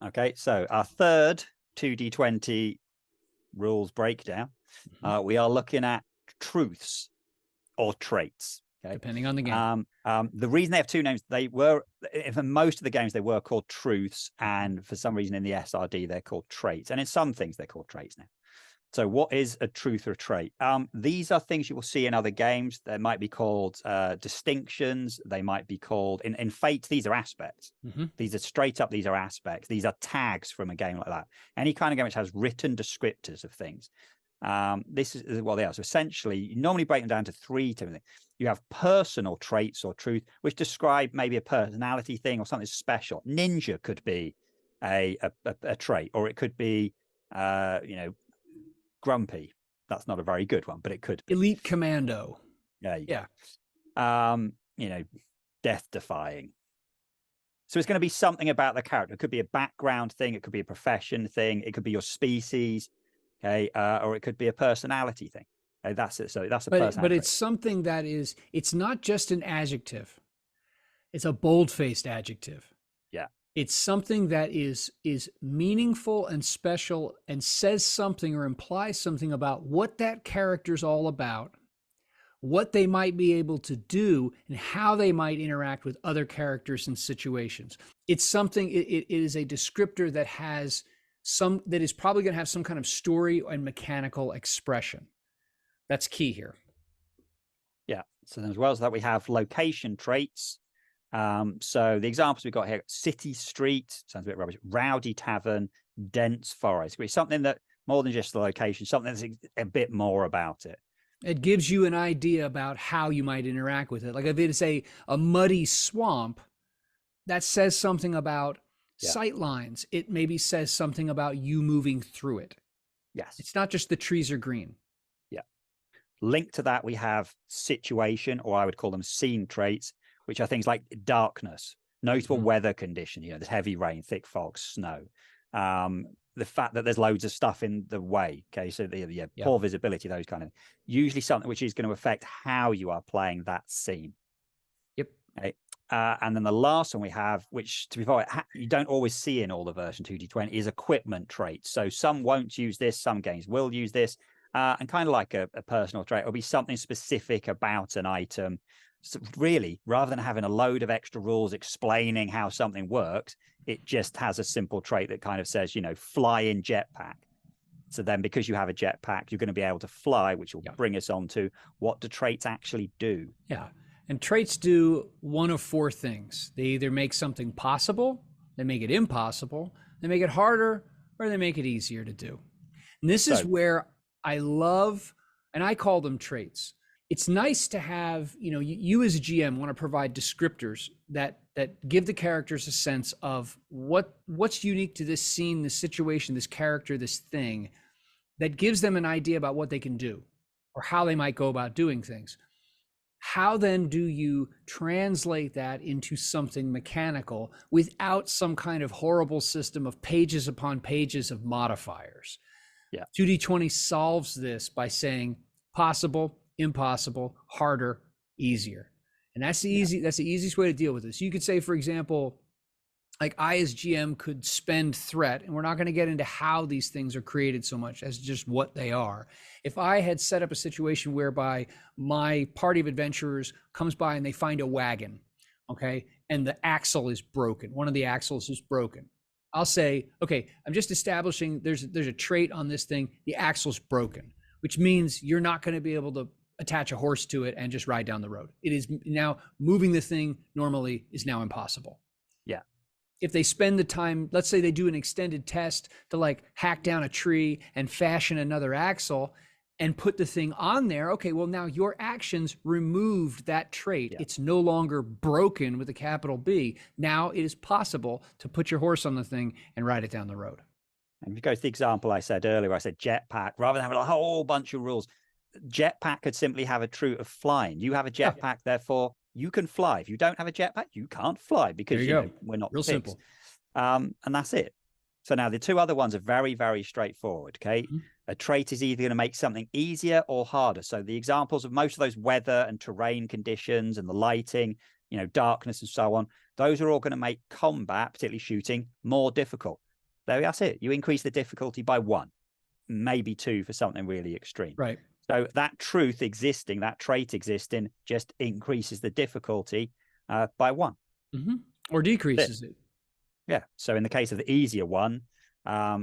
Okay, so our third 2d20 rules breakdown, we are looking at truths or traits. Okay, Depending on the game. The reason they have two names, they were, for most of the games, they were called truths, and for some reason in the SRD, they're called traits, and in some things, they're called traits now. So what is a truth or a trait? These are things you will see in other games. They might be called distinctions. They might be called, in Fate, these are aspects. These are straight up, these are aspects. These are tags from a game like that. Any kind of game which has written descriptors of things. This is what they are. So essentially, you normally break them down to three different things. You have personal traits or truth, which describe maybe a personality thing or something special. Ninja could be a trait, or it could be, grumpy. That's not a very good one, but it could be. Elite commando. Yeah. Death defying. So it's going to be something about the character. It could be a background thing. It could be a profession thing. It could be your species. Okay. Or it could be a personality thing. Okay? That's it. So that's a personality. But it's something that is, it's not just an adjective. It's a bold-faced adjective. Yeah. It's something that is meaningful and special and says something or implies something about what that character's all about, what they might be able to do, and how they might interact with other characters and situations. It's something, it is a descriptor that has that is probably going to have some kind of story and mechanical expression. That's key here. Yeah. So as well as that, we have location traits. So the examples we've got here: city street, sounds a bit rubbish, rowdy tavern, dense forest. It's something that more than just the location, something that's a bit more about it. It gives you an idea about how you might interact with it. Like if it's a muddy swamp, that says something about sight lines. It maybe says something about you moving through it. Yes. It's not just the trees are green. Yeah. Linked to that, we have situation, or I would call them scene traits, which are things like darkness, notable weather condition, there's heavy rain, thick fog, snow. The fact that there's loads of stuff in the way. Okay. So the poor visibility, those kind of, usually something which is going to affect how you are playing that scene. Yep. Okay. And then the last one we have, which to be fair, you don't always see in all the version 2D20, is equipment traits. So some won't use this, some games will use this. And kind of like a personal trait, it'll be something specific about an item. So really, rather than having a load of extra rules explaining how something works, it just has a simple trait that kind of says, fly in jetpack. So then because you have a jetpack, you're going to be able to fly, which will bring us on to what do traits actually do? Yeah. And traits do one of four things. They either make something possible, they make it impossible, they make it harder, or they make it easier to do. And this is where I love, and I call them traits. It's nice to have, you as a GM want to provide descriptors that give the characters a sense of what's unique to this scene, this situation, this character, this thing, that gives them an idea about what they can do or how they might go about doing things. How then do you translate that into something mechanical without some kind of horrible system of pages upon pages of modifiers? Yeah. 2D20 solves this by saying possible, impossible, harder, easier. And that's the easiest way to deal with this. You could say, for example, like I as GM could spend threat, and we're not going to get into how these things are created so much as just what they are. If I had set up a situation whereby my party of adventurers comes by and they find a wagon, okay, and the axle is broken, one of the axles is broken, I'll say, okay, I'm just establishing there's a trait on this thing, the axle's broken, which means you're not going to be able to attach a horse to it and just ride down the road. It is now moving the thing normally is now impossible. Yeah. If they spend the time, let's say they do an extended test to like hack down a tree and fashion another axle and put the thing on there. Okay, well now your actions removed that trait. It's no longer broken with a capital B. Now it is possible to put your horse on the thing and ride it down the road. And if you go to the example I said earlier, I said jetpack, rather than having a whole bunch of rules, jetpack could simply have a trait of flying. You have a jetpack, therefore you can fly. If you don't have a jetpack, you can't fly because we're not real pigs. simple. And that's it. So now the two other ones are very, very straightforward. Okay. A trait is either going to make something easier or harder. So the examples of most of those weather and terrain conditions and the lighting, darkness and so on, those are all going to make combat, particularly shooting, more difficult. That's it. You increase the difficulty by 1, maybe 2 for something really extreme. Right. So that truth existing, that trait existing, just increases the difficulty by 1. Mm-hmm. Or decreases it. Yeah. So in the case of the easier one,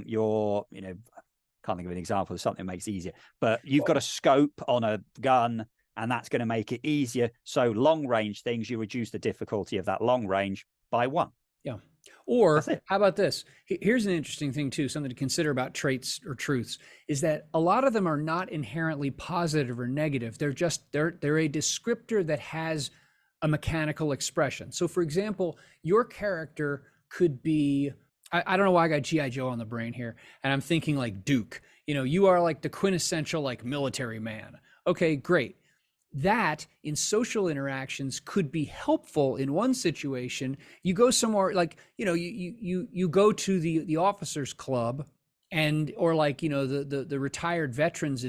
you're, can't think of an example of something that makes it easier, but you've got a scope on a gun, and that's going to make it easier. So long range things, you reduce the difficulty of that long range by 1. Yeah. Or how about this? Here's an interesting thing too, something to consider about traits or truths, is that a lot of them are not inherently positive or negative. They're a descriptor that has a mechanical expression. So for example, your character could be, I don't know why I got G.I. Joe on the brain here, and I'm thinking like Duke. You are like the quintessential like military man. Okay, great. That in social interactions could be helpful in one situation. You go somewhere like, you go to the officers club, and or like, the retired veterans,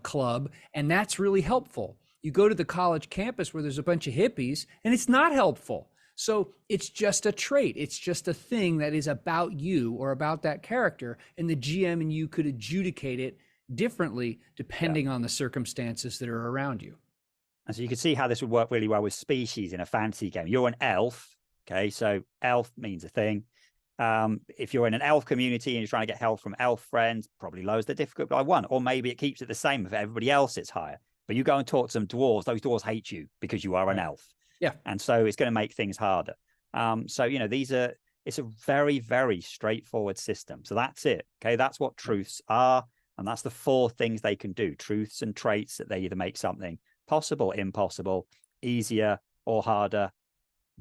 club, and that's really helpful. You go to the college campus where there's a bunch of hippies, and it's not helpful. So it's just a trait. It's just a thing that is about you or about that character, and the GM and you could adjudicate it differently depending on the circumstances that are around you. And so you can see how this would work really well with species in a fantasy game. You're an elf. Okay. So elf means a thing. If you're in an elf community and you're trying to get help from elf friends, probably lowers the difficulty by 1, or maybe it keeps it the same if everybody else it's higher. But you go and talk to some dwarves, those dwarves hate you because you are an elf. Yeah. And so it's going to make things harder. So, it's a very, very straightforward system. So that's it. Okay. That's what truths are. And that's the 4 things they can do. Truths and traits that they either make something possible, impossible, easier, or harder.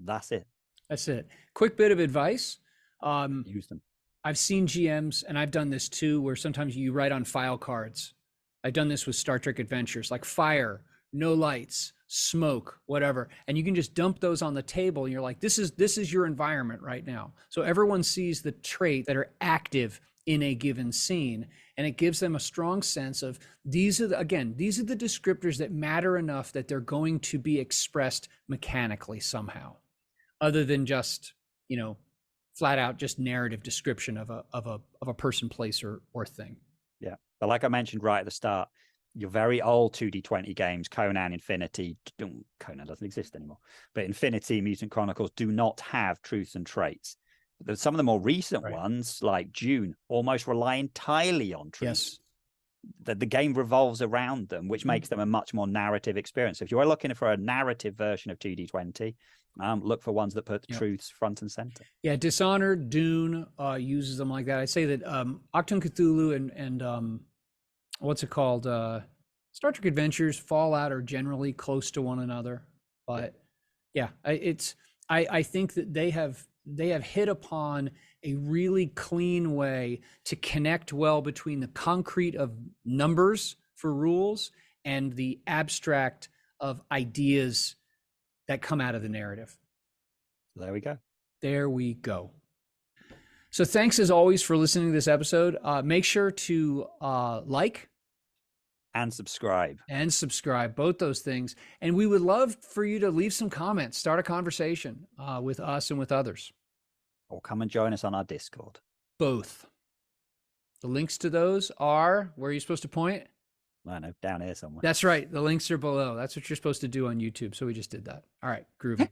That's it. That's it. Quick bit of advice. Use them. I've seen GMs, and I've done this too, where sometimes you write on file cards. I've done this with Star Trek Adventures, like fire, no lights, smoke, whatever. And you can just dump those on the table, and you're like, this is your environment right now. So everyone sees the trait that are active in a given scene, and it gives them a strong sense of these are the descriptors that matter enough that they're going to be expressed mechanically somehow, other than just flat out just narrative description of a person, place, or thing. Yeah, but like I mentioned right at the start, your very old 2D20 games, Conan, Infinity, Conan doesn't exist anymore, but Infinity, Mutant Chronicles do not have truths and traits. Some of the more recent ones, like Dune, almost rely entirely on truths. Yes. The game revolves around them, which makes them a much more narrative experience. If you're looking for a narrative version of 2D20, look for ones that put truths front and center. Yeah, Dishonored, Dune uses them like that. I say that Achtung Cthulhu and what's it called? Star Trek Adventures, Fallout are generally close to one another. But I think that they have hit upon a really clean way to connect well between the concrete of numbers for rules and the abstract of ideas that come out of the narrative. There we go. There we go. So thanks as always for listening to this episode. Make sure to like and subscribe. Both those things. And we would love for you to leave some comments, start a conversation with us and with others. Or come and join us on our Discord. Both. The links to those are, where are you supposed to point? I know, down here somewhere. That's right. The links are below. That's what you're supposed to do on YouTube. So we just did that. All right, groovy.